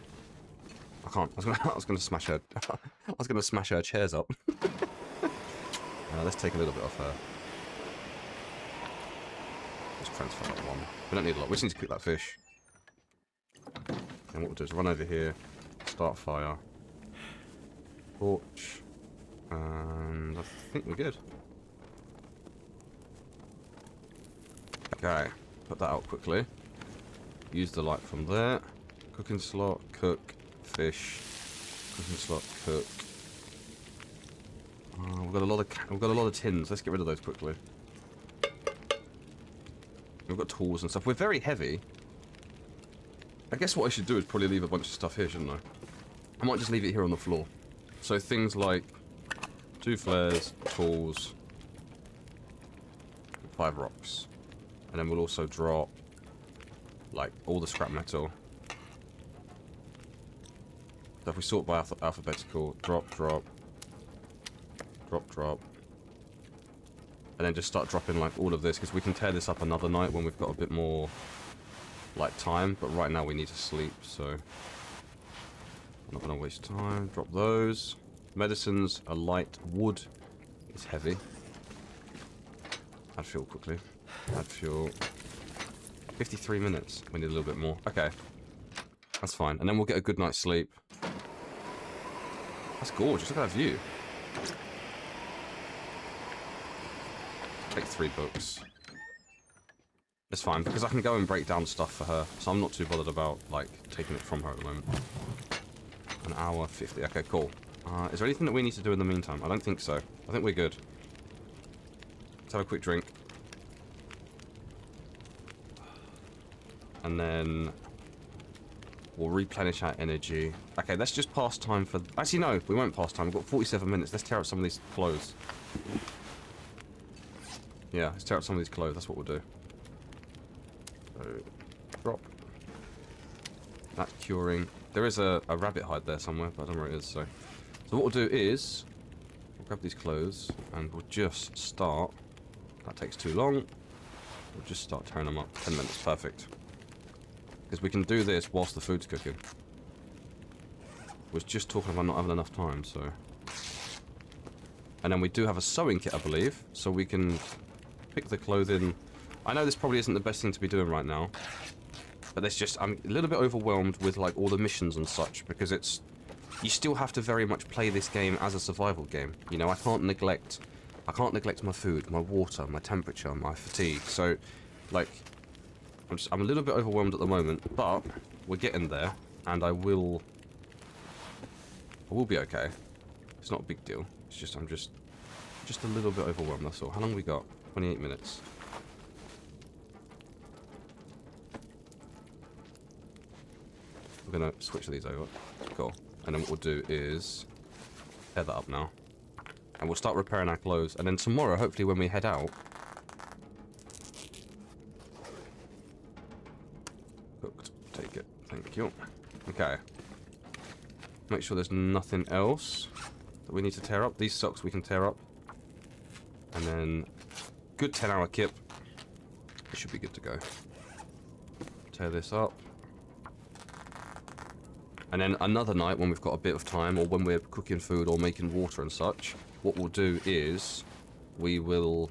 I can't. I was going to smash her... I was going to smash her chairs up. Let's take a little bit off her. Just transfer that one. We don't need a lot. We just need to cook that fish. And what we'll do is run over here, start fire, torch, and I think we're good. Okay, put that out quickly. Use the light from there. Cooking slot, cook, fish. Cooking slot, cook. We've got a lot of tins. Let's get rid of those quickly. We've got tools and stuff. We're very heavy. I guess what I should do is probably leave a bunch of stuff here, shouldn't I? I might just leave it here on the floor. So things like 2 flares, tools, 5 rocks. And then we'll also drop, like, all the scrap metal. So if we sort by alphabetical, drop, drop, drop, drop. And then just start dropping, like, all of this, because we can tear this up another night when we've got a bit more... like time, but right now we need to sleep, so I'm not gonna waste time. Drop those. Medicines are light. Wood is heavy. Add fuel quickly. Add fuel. 53 minutes. We need a little bit more. Okay. That's fine. And then we'll get a good night's sleep. That's gorgeous. Look at that view. Take 3 books. It's fine, because I can go and break down stuff for her, so I'm not too bothered about, like, taking it from her at the moment. An hour 50. Okay, cool. Is there anything that we need to do in the meantime? I don't think so. I think we're good. Let's have a quick drink. And then... we'll replenish our energy. Okay, let's just pass time for... Actually, no, we won't pass time. We've got 47 minutes. Let's tear up some of these clothes. Yeah, let's tear up some of these clothes. That's what we'll do. So, drop. That's curing. There is a rabbit hide there somewhere, but I don't know where it is, so what we'll do is... we'll grab these clothes, and we'll just start... that takes too long. We'll just start tearing them up. 10 minutes, perfect. Because we can do this whilst the food's cooking. We was just talking about not having enough time, so... and then we do have a sewing kit, I believe, so we can pick the clothing... I know this probably isn't the best thing to be doing right now, but there's just... I'm a little bit overwhelmed with, like, all the missions and such, because it's... you still have to very much play this game as a survival game. You know, I can't neglect my food, my water, my temperature, my fatigue, so, like... I'm a little bit overwhelmed at the moment, but we're getting there, and I will be okay. It's not a big deal. It's just, I'm just a little bit overwhelmed, that's all. How long have we got? 28 minutes. We're gonna switch these over. Cool. And then what we'll do is tear that up now. And we'll start repairing our clothes. And then tomorrow, hopefully when we head out... cooked. Take it. Thank you. Okay. Make sure there's nothing else that we need to tear up. These socks we can tear up. And then good 10-hour kip. It should be good to go. Tear this up. And then another night when we've got a bit of time, or when we're cooking food or making water and such, what we'll do is we'll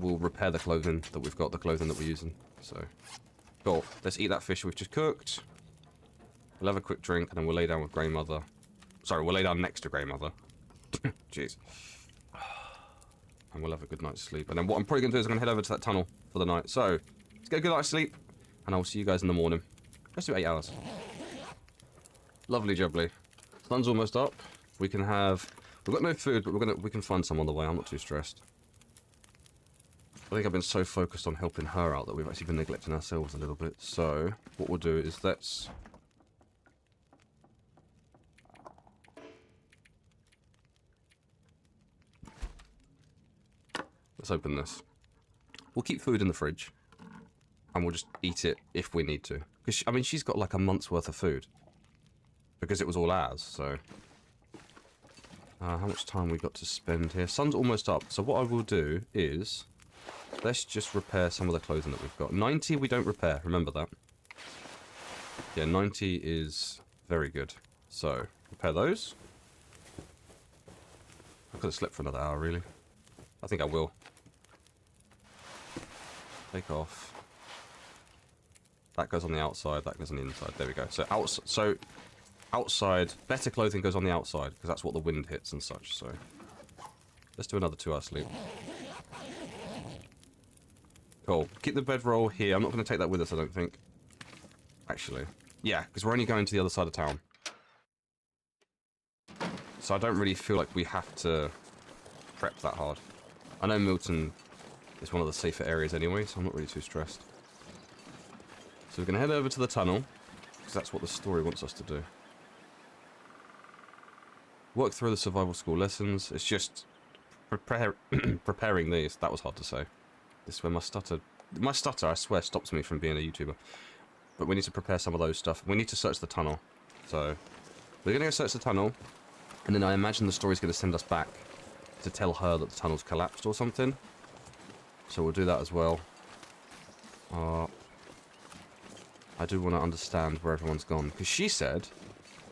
repair the clothing that we've got, the clothing that we're using. So, cool. Let's eat that fish we've just cooked. We'll have a quick drink, and then we'll lay down with Grey Mother. Sorry, we'll lay down next to Grey Mother. Jeez. And we'll have a good night's sleep. And then what I'm probably going to do is I'm going to head over to that tunnel for the night. So, let's get a good night's sleep, and I'll see you guys in the morning. Let's do 8 hours. Lovely jubbly. Sun's almost up. We can have... we've got no food, but we can find some on the way. I'm not too stressed. I think I've been so focused on helping her out that we've actually been neglecting ourselves a little bit. So, what we'll do is let's Let's open this. We'll keep food in the fridge. And we'll just eat it if we need to. Because, I mean, she's got like a month's worth of food. Because it was all ours, so... how much time we got to spend here? Sun's almost up, so what I will do is... Let's just repair some of the clothing that we've got. 90 we don't repair, remember that. Yeah, 90 is very good. So, repair those. I could have slept for another hour, really. I think I will. Take off. That goes on the outside, that goes on the inside. There we go. So, outside, better clothing goes on the outside, because that's what the wind hits and such, so... Let's do another 2-hour sleep. Cool. Keep the bedroll here. I'm not going to take that with us, I don't think. Actually. Yeah, because we're only going to the other side of town. So I don't really feel like we have to prep that hard. I know Milton is one of the safer areas anyway, so I'm not really too stressed. So we're going to head over to the tunnel, because that's what the story wants us to do. Work through the survival school lessons. It's just preparing these. That was hard to say. This is where my stutter, I swear, stops me from being a YouTuber. But we need to prepare some of those stuff. We need to search the tunnel. So we're going to go search the tunnel, and then I imagine the story's going to send us back to tell her that the tunnel's collapsed or something. So we'll do that as well. I do want to understand where everyone's gone, because she said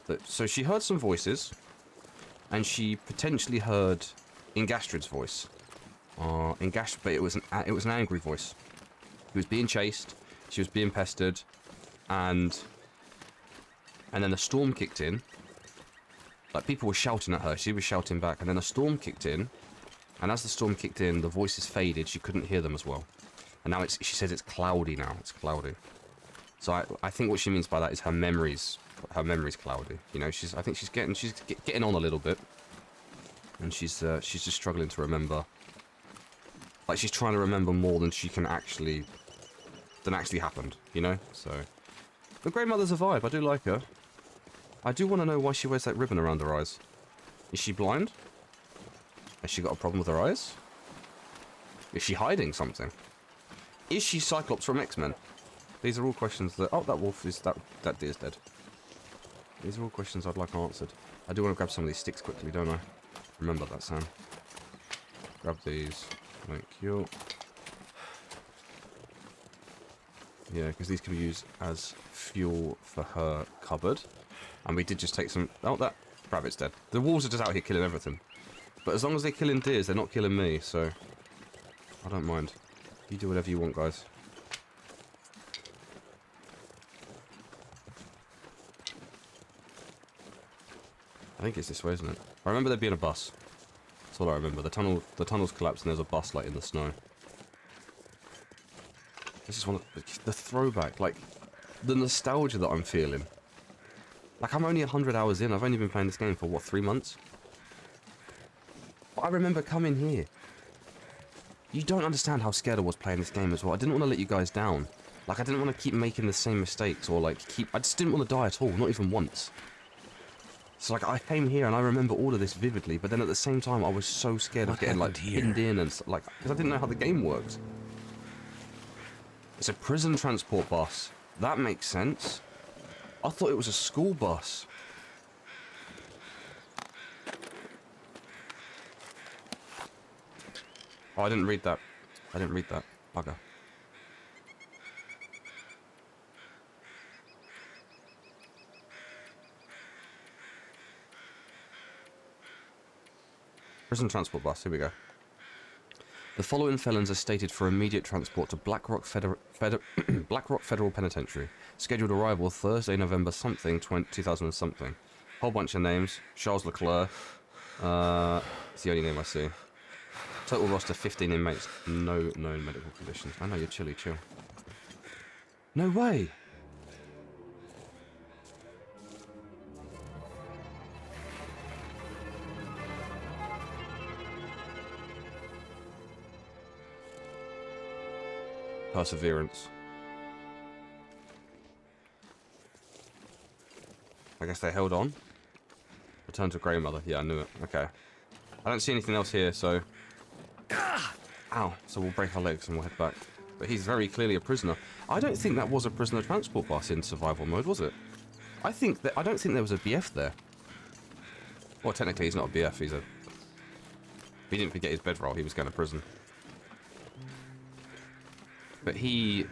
that... So she heard some voices, and she potentially heard Ingastrid's voice. But it was an angry voice. He was being chased, she was being pestered, and then the storm kicked in. Like, people were shouting at her, she was shouting back, and then a storm kicked in, and as the storm kicked in, the voices faded, she couldn't hear them as well. And now she says it's cloudy now, it's cloudy. So I think what she means by that is her memory's cloudy. You know, I think she's getting on a little bit, and she's just struggling to remember. Like, she's trying to remember more than actually happened. You know, so. But Grey Mother's a vibe. I do like her. I do want to know why she wears that ribbon around her eyes. Is she blind? Has she got a problem with her eyes? Is she hiding something? Is she Cyclops from X-Men? These are all questions that... Oh, that wolf is... That deer's dead. These are all questions I'd like answered. I do want to grab some of these sticks quickly, don't I? Remember that, Sam. Grab these. Thank you. Yeah, because these can be used as fuel for her cupboard. And we did just take some... Oh, that rabbit's dead. The wolves are just out here killing everything. But as long as they're killing deers, they're not killing me, so... I don't mind. You do whatever you want, guys. I think it's this way, isn't it? I remember there being a bus. That's all I remember. The tunnel's collapsed and there's a bus, like, in the snow. This is one of the throwback, like, the nostalgia that I'm feeling. Like, I'm only 100 hours in. I've only been playing this game for, what, 3 months? But I remember coming here. You don't understand how scared I was playing this game as well. I didn't want to let you guys down. Like, I didn't want to keep making the same mistakes or, like, I just didn't want to die at all, not even once. So, like, I came here and I remember all of this vividly, but then at the same time, I was so scared of getting, like, pinned in and, like, because I didn't know how the game works. It's a prison transport bus. That makes sense. I thought it was a school bus. Oh, I didn't read that. I didn't read that. Bugger. Prison transport bus, here we go. The following felons are stated for immediate transport to Blackrock Federal Penitentiary. Scheduled arrival Thursday, November something, 2000 and something. Whole bunch of names. Charles Leclerc. It's the only name I see. Total roster 15 inmates. No known medical conditions. I know you're chilly, chill. No way! Perseverance. I guess they held on. Return to Grey Mother. Yeah, I knew it. Okay. I don't see anything else here, so... Ow. So we'll break our legs and we'll head back. But he's very clearly a prisoner. I don't think that was a prisoner transport bus in survival mode, was it? I don't think there was a BF there. Well, technically he's not a BF, he's a... He didn't forget his bedroll, he was going to prison. But he...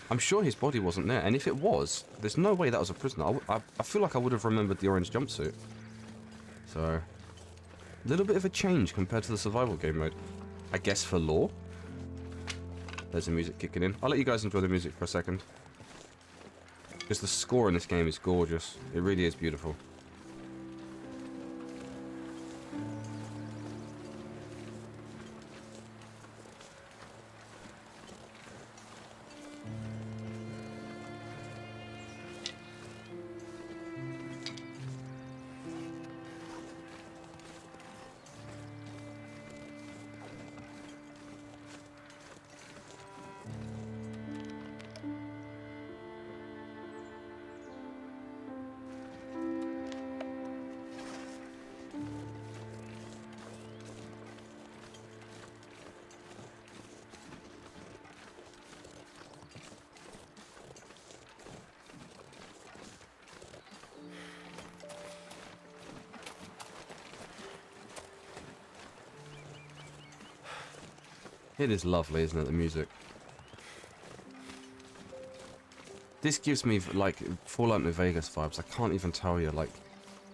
I'm sure his body wasn't there, and if it was, there's no way that was a prisoner. I feel like I would have remembered the orange jumpsuit. So... A little bit of a change compared to the survival game mode. I guess for lore? There's the music kicking in. I'll let you guys enjoy the music for a second. Because the score in this game is gorgeous. It really is beautiful. It is lovely, isn't it, the music? This gives me, like, Fallout New Vegas vibes. I can't even tell you, like...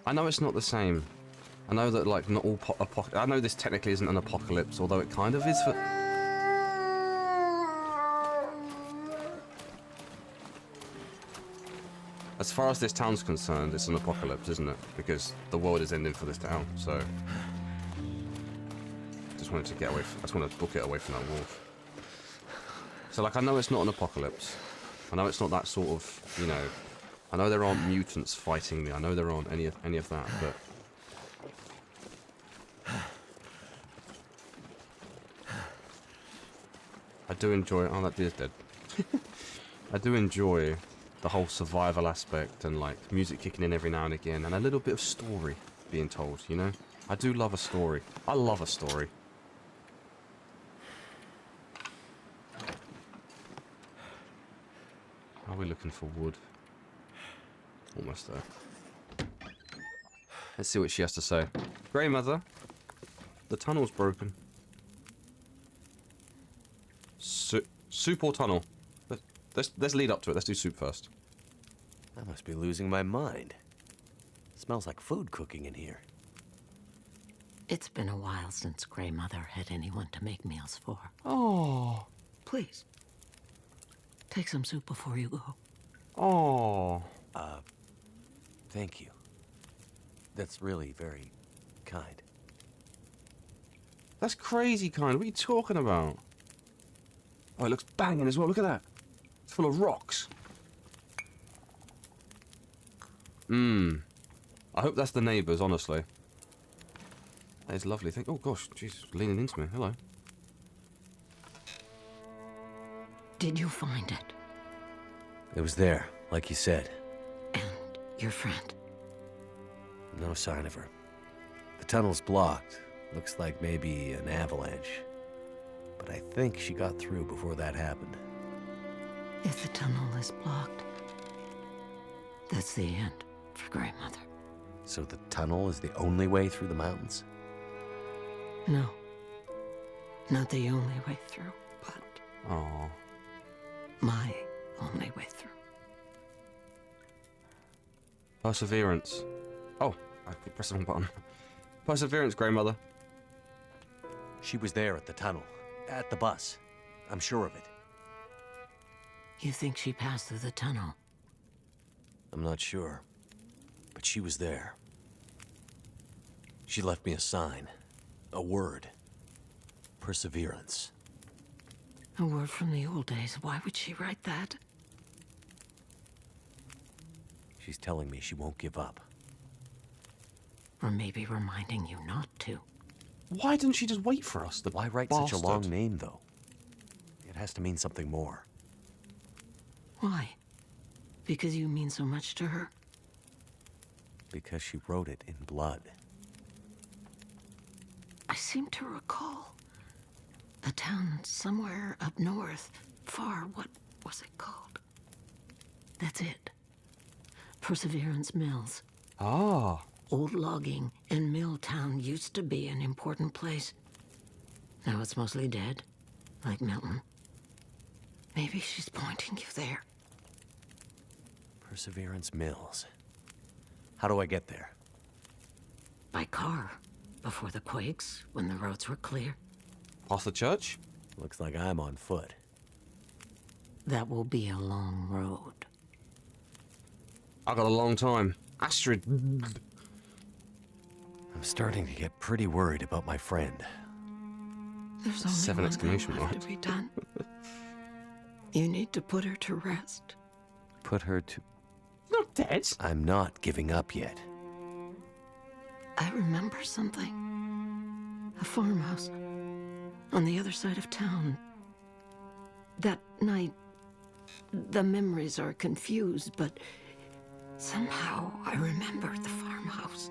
I know it's not the same. I know that, like, not all I know this technically isn't an apocalypse, although it kind of is for... As far as this town's concerned, it's an apocalypse, isn't it? Because the world is ending for this town, so... I just want to book it away from that wolf. So, like, I know it's not an apocalypse. I know it's not that sort of, you know... I know there aren't mutants fighting me. I know there aren't any of that, but... I do enjoy... Oh, that deer's dead. I do enjoy the whole survival aspect and, like, music kicking in every now and again, and a little bit of story being told, you know? I do love a story. I love a story. Are we looking for wood? Almost there. Let's see what she has to say. Grey Mother, the tunnel's broken. Soup or tunnel? Let's lead up to it. Let's do soup first. I must be losing my mind. It smells like food cooking in here. It's been a while since Grey Mother had anyone to make meals for. Oh. Please. Take some soup before you go. Oh. Thank you. That's really very kind. That's crazy kind. What are you talking about? Oh, it looks banging as well. Look at that. It's full of rocks. I hope that's the neighbours, honestly. That is lovely. Oh, gosh. She's leaning into me. Hello. Did you find it? It was there, like you said. And your friend? No sign of her. The tunnel's blocked. Looks like maybe an avalanche. But I think she got through before that happened. If the tunnel is blocked, that's the end for Grey Mother. So the tunnel is the only way through the mountains? No. Not the only way through, but Oh. my only way through. Perseverance. Oh, I pressed the wrong button. Perseverance, Grey Mother. She was there at the tunnel. At the bus. I'm sure of it. You think she passed through the tunnel? I'm not sure. But she was there. She left me a sign. A word. Perseverance. A word from the old days. Why would she write that? She's telling me she won't give up. Or maybe reminding you not to. Why didn't she just wait for us? Why write such a long name, though? It has to mean something more. Why? Because you mean so much to her? Because she wrote it in blood. I seem to recall A town somewhere up north. Far, what was it called? That's it. Perseverance Mills. Ah. Old logging and mill town used to be an important place. Now it's mostly dead, like Milton. Maybe she's pointing you there. Perseverance Mills. How do I get there? By car. Before the quakes, when the roads were clear. Past the church? Looks like I'm on foot. That will be a long road. I got a long time. Astrid. I'm starting to get pretty worried about my friend. There's only 7 one thing exclamation left marks. to be done. You need to put her to rest. Put her to... Not dead. I'm not giving up yet. I remember something. A farmhouse. On the other side of town. That night, the memories are confused, but somehow I remember the farmhouse.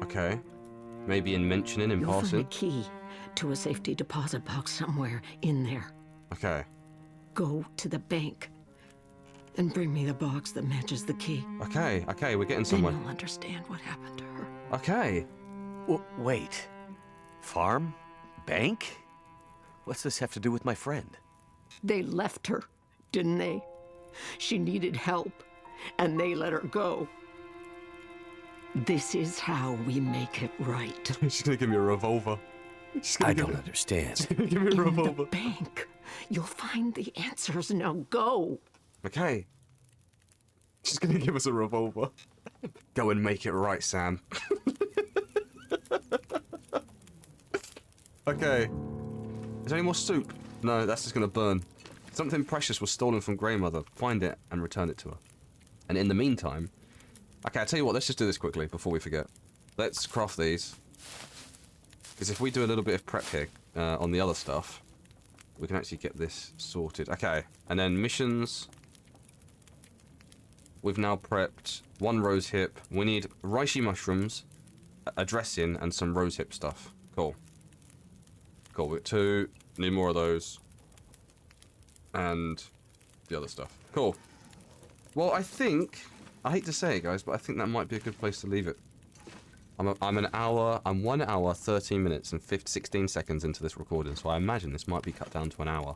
Okay. Maybe in mentioning in You'll find passing. a key to a safety deposit box somewhere in there. Okay. Go to the bank and bring me the box that matches the key. Okay. Okay. We're getting Then somewhere. you'll understand what happened to her. Okay. Wait. Farm? Bank? What's this have to do with my friend? They left her, didn't they? She needed help, and they let her go. This is how we make it right. She's gonna give me a revolver. I don't understand. Give me a In the revolver. bank, you'll find the answers. Now go. Okay. She's gonna give us a revolver. Go and make it right, Sam. Okay. Is there any more soup? No, that's just gonna burn. Something precious was stolen from Grandmother. Find it and return it to her. And in the meantime... Okay, I'll tell you what, let's just do this quickly before we forget. Let's craft these. Because if we do a little bit of prep here on the other stuff, we can actually get this sorted. Okay, and then missions... We've now prepped 1 rose hip. We need reishi mushrooms, a dressing, and some rose hip stuff. Cool. Cool, we got 2. Need more of those. And the other stuff. Cool. Well, I think... I hate to say it, guys, but I think that might be a good place to leave it. I'm 1 hour, 13 minutes, and 16 seconds into this recording, so I imagine this might be cut down to an hour.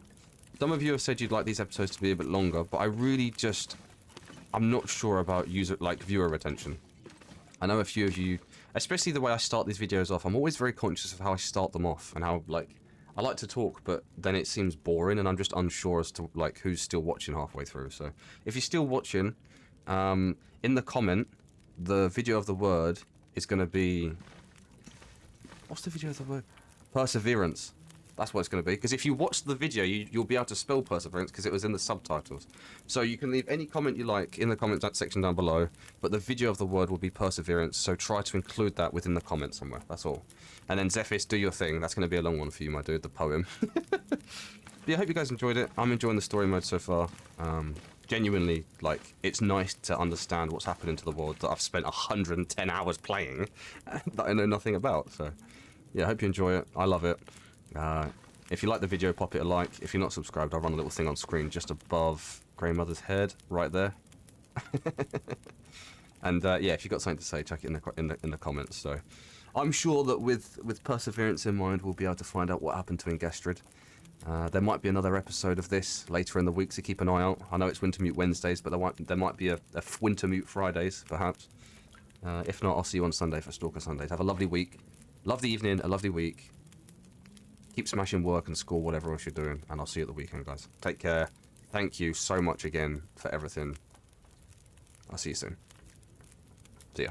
Some of you have said you'd like these episodes to be a bit longer, but I really just... I'm not sure about viewer retention. I know a few of you, especially the way I start these videos off, I'm always very conscious of how I start them off and how, like, I like to talk, but then it seems boring and I'm just unsure as to, like, who's still watching halfway through. So, if you're still watching, in the comment, the video of the word is going to be... What's the video of the word? Perseverance. That's what it's going to be. Because if you watch the video, you'll be able to spell perseverance because it was in the subtitles. So you can leave any comment you like in the comment section down below, but the video of the word will be perseverance, so try to include that within the comment somewhere. That's all. And then Zephys, do your thing. That's going to be a long one for you, my dude, the poem. But yeah, I hope you guys enjoyed it. I'm enjoying the story mode so far. Genuinely, like, it's nice to understand what's happening to the world that I've spent 110 hours playing that I know nothing about. So yeah, I hope you enjoy it. I love it. If you like the video, pop it a like. If you're not subscribed, I'll run a little thing on screen just above Grandmother's head, right there. And yeah, if you've got something to say, chuck it in the comments. So I'm sure that with perseverance in mind, we'll be able to find out what happened to Ingestrid. There might be another episode of this later in the week, so keep an eye out. I know it's Wintermute Wednesdays, but there might be a Wintermute Fridays, perhaps. If not, I'll see you on Sunday for Stalker Sundays. Have a lovely week, lovely evening, a lovely week. Keep smashing work and school, whatever else you're doing, and I'll see you at the weekend, guys. Take care. Thank you so much again for everything. I'll see you soon. See ya.